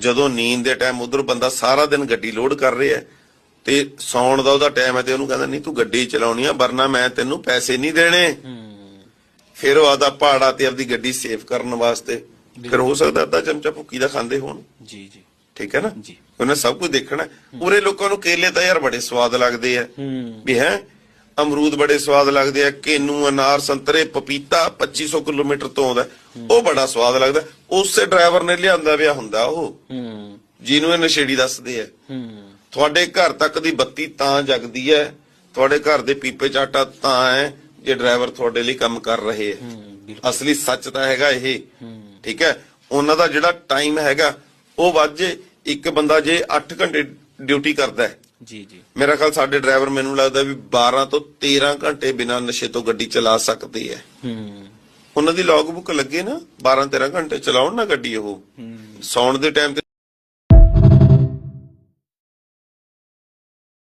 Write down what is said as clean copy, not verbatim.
ਜਦੋਂ ਨੀਂਦ ਦੇ ਟਾਈਮ ਉਧਰ ਬੰਦਾ ਸਾਰਾ ਦਿਨ ਗੱਡੀ ਲੋਡ ਕਰ ਰਿਹਾ ਤੇ ਸੌਣ ਦਾ ਉਹਦਾ ਟਾਈਮ ਹੈ ਤੇ ਉਹਨੂੰ ਕਹਿੰਦਾ ਨਹੀਂ ਤੂੰ ਗੱਡੀ ਚਲਾਉਣੀ ਆ ਵਰਨਾ ਮੈਂ ਤੈਨੂੰ ਪੈਸੇ ਨਹੀਂ ਦੇਣੇ। ਫਿਰ ਉਹ ਆਦਾ ਪਹਾੜਾ ਤੇ ਆਪਦੀ ਗੱਡੀ ਸੇਫ ਕਰਨ ਵਾਸਤੇ ਫਿਰ ਹੋ ਸਕਦਾ ਅੱਧਾ ਚਮਚਾ ਭੁੱਕੀ ਦਾ ਖਾਂਦੇ ਹੋਣ। ਜੀ ਜੀ ਠੀਕ ਹੈ ਨਾ ਜੀ। ਉਹਨੇ ਸਭ ਕੁਝ ਦੇਖਣਾ। ਉਰੇ ਲੋਕਾਂ ਨੂੰ ਕੇਲੇ ਤਾਂ ਯਾਰ ਬੜੇ ਸਵਾਦ ਲੱਗਦੇ ਆ ਵੀ ਹੈ, ਅਮਰੂਦ ਬੜੇ ਸਵਾਦ ਲੱਗਦੇ ਆ, ਕੇਨੂ ਅਨਾਰ ਸੰਤਰੇ ਪਪੀਤਾ 2500 ਕਿਲੋਮੀਟਰ ਤੋਂ ਆਉਂਦਾ ਉਹ ਬੜਾ ਸਵਾਦ ਲੱਗਦਾ। ਉਸੇ ਡਰਾਈਵਰ ਨੇ ਲਿਆਂਦਾ ਪਿਆ ਹੁੰਦਾ ਉਹ ਜਿਹਨੂੰ ਇਹ ਨਸ਼ੇੜੀ ਦੱਸਦੇ ਆ। ਤੁਹਾਡੇ ਘਰ ਤੱਕ ਦੀ ਬੱਤੀ ਤਾਂ ਜਗਦੀ ਹੈ, ਤੁਹਾਡੇ ਘਰ ਦੇ ਪੀਪੇ ਚ ਆਟਾ ਤਾਂ ਹੈ ਜੇ ਡਰਾਈਵਰ ਤੁਹਾਡੇ ਲਈ ਕੰਮ ਕਰ ਰਹੇ ਆ। ਅਸਲੀ ਸੱਚ ਤਾਂ ਹੈਗਾ ਇਹ। ਠੀਕ ਹੈ, ਉਹਨਾਂ ਦਾ ਜਿਹੜਾ ਟਾਈਮ ਹੈਗਾ ਉਹ ਵੱਧ ਜੇ। ਇੱਕ ਬੰਦਾ ਜੇ 8 ਘੰਟੇ ਡਿਊਟੀ ਕਰਦਾ ਹੈ ਜੀ ਜੀ, ਮੇਰਾ ਮੇਰਾ ਖਿਆਲ ਸਾਡੇ ਡਰਾਈਵਰ ਮੈਨੂੰ ਲੱਗਦਾ ਵੀ 12 ਤੋਂ 13 ਘੰਟੇ ਬਿਨਾਂ ਨਸ਼ੇ ਤੋਂ ਗੱਡੀ ਚਲਾ ਸਕਦੇ ਆ। ਉਹਨਾਂ ਦੀ ਲੌਗ ਬੁੱਕ ਲੱਗੇ ਨਾ 12-13 ਘੰਟੇ ਚਲਾਉਣ ਨਾ ਗੱਡੀ ਉਹ ਸੌਣ ਦੇ ਟਾਈਮ ਤੇ